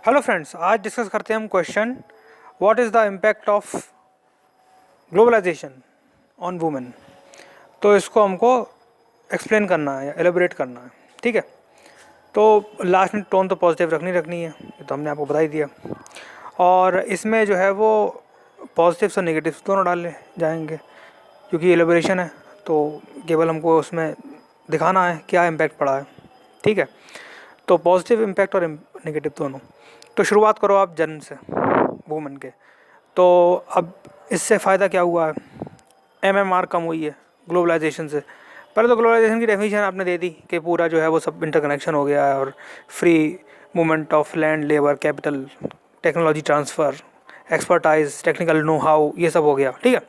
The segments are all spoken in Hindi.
हेलो फ्रेंड्स, आज डिस्कस करते हैं हम question what is the impact of globalisation on women. तो इसको हमको एक्सप्लेन करना है या एलेबोरेट करना है। ठीक है, तो लास्ट में टोन तो पॉजिटिव रखनी है, ये तो हमने आपको बता ही दिया। और इसमें जो है वो पॉजिटिव्स और नेगेटिव्स दोनों डाले जाएंगे, क्योंकि एलेबोरेशन है तो केवल हमको उसमें दिखाना है क्या इम्पैक्ट पड़ा है। ठीक है, तो पॉजिटिव इम्पैक्ट और नेगेटिव दोनों। तो शुरुआत करो आप जन्म से वुमेन के। तो अब इससे फ़ायदा क्या हुआ है? एमएमआर कम हुई है ग्लोबलाइजेशन से। पहले तो ग्लोबलाइजेशन की डेफिनेशन आपने दे दी कि पूरा जो है वो सब इंटरकनेक्शन हो गया है और free movement of land, labour, capital, technology transfer, expertise, technical know how, ये सब हो गया। ठीक है,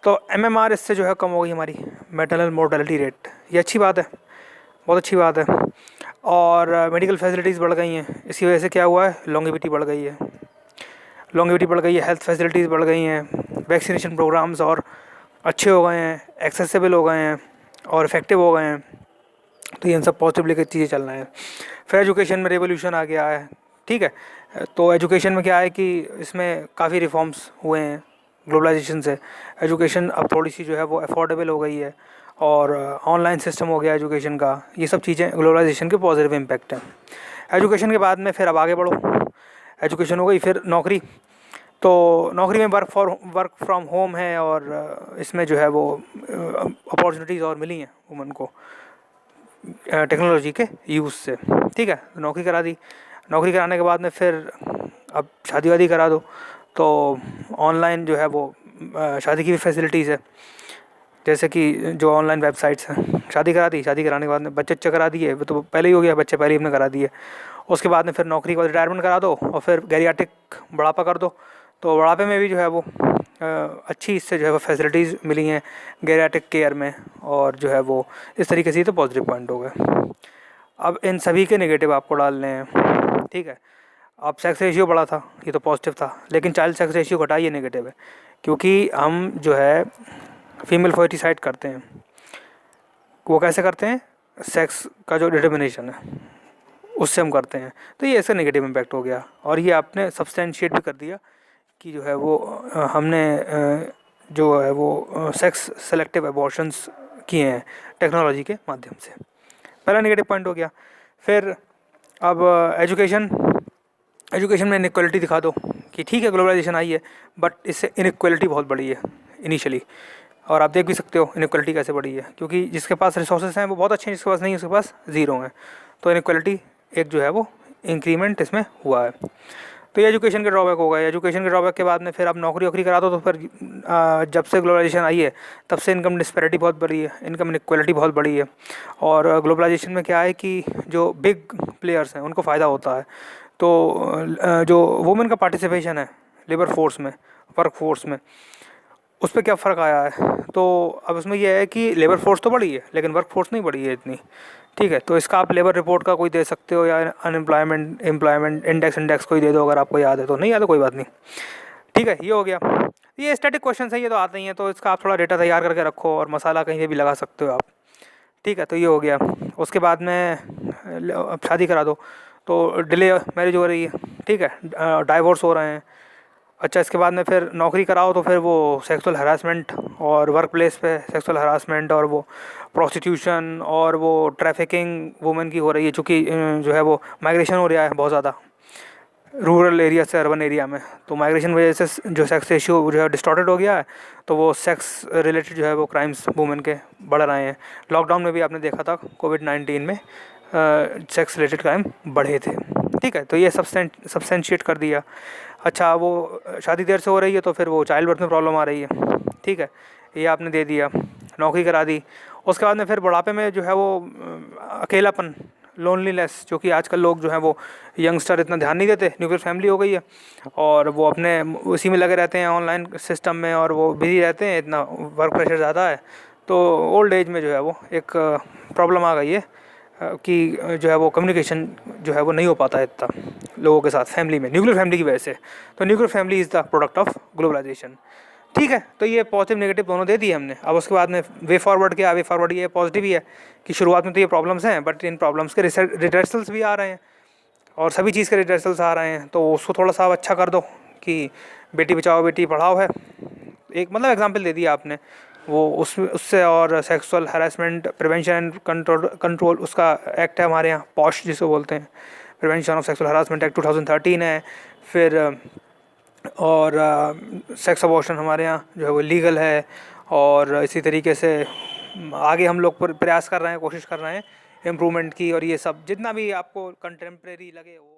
तो एमएमआर इससे जो है कम हो गई हमारी मैटरनल मोर्टेलिटी रेट। ये अच्छी बात है, बहुत अच्छी बात है। और मेडिकल फैसिलिटीज़ बढ़ गई हैं, इसकी वजह से क्या हुआ है? लॉन्गेविटी बढ़ गई है, हेल्थ फैसिलिटीज़ बढ़ गई हैं, वैक्सीनेशन प्रोग्राम्स और अच्छे हो गए हैं, एक्सेसिबल हो गए हैं और इफ़ेक्टिव हो गए हैं। तो ये इन सब पॉजिटिव लेकर चीज़ें चल रही हैं। फिर एजुकेशन में रेवोल्यूशन आ गया है। ठीक है, तो एजुकेशन में क्या है कि इसमें काफ़ी रिफॉर्म्स हुए हैं ग्लोबलाइजेशन से। एजुकेशन अब थोड़ी सी जो है वो अफोर्डेबल हो गई है और ऑनलाइन सिस्टम हो गया एजुकेशन का। ये सब चीज़ें ग्लोबलाइजेशन के पॉजिटिव इम्पैक्ट हैं। एजुकेशन के बाद में फिर अब आगे बढ़ो, एजुकेशन हो गई, फिर नौकरी। तो नौकरी में वर्क फ्रॉम होम है और इसमें जो है वो अपॉर्चुनिटीज़ और मिली हैं वुमन को टेक्नोलॉजी के यूज़ से। ठीक है, नौकरी करा दी। नौकरी कराने के बाद में फिर अब शादी वादी करा दो, तो ऑनलाइन जो है वो शादी की भी फैसिलिटीज़ है, जैसे कि जो ऑनलाइन वेबसाइट्स हैं। शादी करा दी, शादी कराने के बाद में बच्चे करा दिए, वो तो पहले ही हो गया, बच्चे पहले ही हमने करा दिए। उसके बाद में फिर नौकरी के बाद रिटायरमेंट करा दो और फिर गैरियाट्रिक बुढ़ापा कर दो। तो बुढ़ापे में भी जो है वो अच्छी इससे जो है वो फैसिलिटीज़ मिली हैं गैरियाट्रिक केयर में, और जो है वो इस तरीके से। तो पॉजिटिव पॉइंट हो गए। अब इन सभी के नेगेटिव आपको डालने हैं। ठीक है, अब सेक्स रेशियो बढ़ा था, ये तो पॉजिटिव था, लेकिन चाइल्ड सेक्स रेशियो घटा, ये नेगेटिव है, क्योंकि हम जो है फीमेल फर्टिसाइड करते हैं। वो कैसे करते हैं? सेक्स का जो डिटर्मिनेशन है उससे हम करते हैं। तो ये ऐसा नेगेटिव इम्पैक्ट हो गया, और ये आपने सब्सटेंशिएट भी कर दिया कि जो है वो हमने जो है वो सेक्स सेलेक्टिव अबॉर्शंस किए हैं टेक्नोलॉजी के माध्यम से। पहला नेगेटिव पॉइंट हो गया। फिर अब एजुकेशन में इनइक्वालिटी दिखा दो कि ठीक है ग्लोबलाइजेशन आई है, बट इससे इनइक्वालिटी बहुत बड़ी है इनिशियली। और आप देख भी सकते हो इनइक्वालिटी कैसे बढ़ी है, क्योंकि जिसके पास रिसोर्सेज हैं वो बहुत अच्छे हैं, जिसके पास नहीं उसके पास ज़ीरो हैं। तो इनइक्वालिटी एक जो है वो इंक्रीमेंट इसमें हुआ है। तो ये एजुकेशन के ड्रॉबैक हो गए। एजुकेशन के ड्रॉबैक के बाद में फिर आप नौकरी वोकरी करा दो, तो फिर जब से ग्लोबलाइजेशन आई है तब से इनकम डिस्पैरिटी बहुत बढ़ी है, इनकम इनइक्वालिटी बहुत बढ़ी है। और ग्लोबलाइजेशन में क्या है कि जो बिग प्लेयर्स हैं उनको फ़ायदा होता है। तो जो वुमेन का पार्टिसिपेशन है लेबर फोर्स में, वर्क फोर्स में, उस पर क्या फ़र्क आया है? तो अब उसमें यह है कि लेबर फोर्स तो बढ़ी है लेकिन वर्क फोर्स नहीं बढ़ी है इतनी। ठीक है, तो इसका आप लेबर रिपोर्ट का कोई दे सकते हो, या एम्प्लॉयमेंट इंडेक्स कोई दे दो अगर आपको याद है। तो नहीं याद है कोई बात नहीं। ठीक है, ये हो गया। ये स्टैटिक क्वेश्चन है, ये तो आते ही हैं, तो इसका आप थोड़ा डेटा तैयार करके रखो और मसाला कहीं से भी लगा सकते हो आप। ठीक है, तो ये हो गया। उसके बाद में अब शादी करा दो तो डिले मैरिज हो रही है। ठीक है, डाइवोर्स हो रहे हैं। अच्छा, इसके बाद में फिर नौकरी कराओ तो फिर वो सेक्सुअल हरासमेंट और वर्क प्लेस पे सेक्सुअल हरासमेंट और वो प्रोस्टिट्यूशन और वो ट्रैफिकिंग वुमेन की हो रही है, चूँकि जो है वो माइग्रेशन हो रहा है बहुत ज़्यादा रूरल एरिया से अर्बन एरिया में। तो माइग्रेशन वजह से जो सेक्स रेशियो जो है डिस्टॉर्टेड हो गया है, तो वो सेक्स रिलेटेड जो है वो क्राइम्स वुमेन के बढ़ रहे हैं। लॉकडाउन में भी आपने देखा था कोविड-19 में सेक्स रिलेटेड क्राइम बढ़े थे। ठीक है, तो ये सब्सटेंशिएट कर दिया। अच्छा, वो शादी देर से हो रही है तो फिर वो चाइल्ड बर्थ में प्रॉब्लम आ रही है। ठीक है, ये आपने दे दिया। नौकरी करा दी। उसके बाद में फिर बुढ़ापे में जो है वो अकेलापन, लोनलीनेस, जो कि आजकल लोग जो हैं वो यंगस्टर इतना ध्यान नहीं देते, न्यूक्लियर फैमिली हो गई है और वो अपने उसी में लगे रहते हैं ऑनलाइन सिस्टम में, और वो बिजी रहते हैं, इतना वर्क प्रेशर ज़्यादा है। तो ओल्ड एज में जो है वो एक प्रॉब्लम आ गई है कि जो है वो कम्युनिकेशन जो है वो नहीं हो पाता है इतना लोगों के साथ फैमिली में, न्यूक्लियर फैमिली की वजह से। तो nuclear family is the product of globalisation. ठीक है, तो ये पॉजिटिव नेगेटिव दोनों दे दिए हमने। अब उसके बाद में वे फॉरवर्ड क्या? वे फॉरवर्ड ये पॉजिटिव ही है कि शुरुआत में तो ये प्रॉब्लम्स हैं, बट इन प्रॉब्लम्स के रिवर्सल्स भी आ रहे हैं। और सभी चीज़ के रिजल्ट्स आ रहे हैं, तो उसको थोड़ा सा अच्छा कर दो कि बेटी बचाओ बेटी पढ़ाओ है, एक मतलब एग्जांपल दे दिया आपने, वो उससे और sexual harassment prevention and control उसका एक्ट है हमारे यहाँ, पॉश जिसको बोलते हैं, prevention of sexual harassment act 2013 है। फिर और सेक्स अबॉर्शन हमारे यहाँ जो है वो लीगल है। और इसी तरीके से आगे हम लोग प्रयास कर रहे हैं, कोशिश कर रहे हैं इम्प्रूवमेंट की, और ये सब जितना भी आपको कंटेम्प्रेरी लगे वो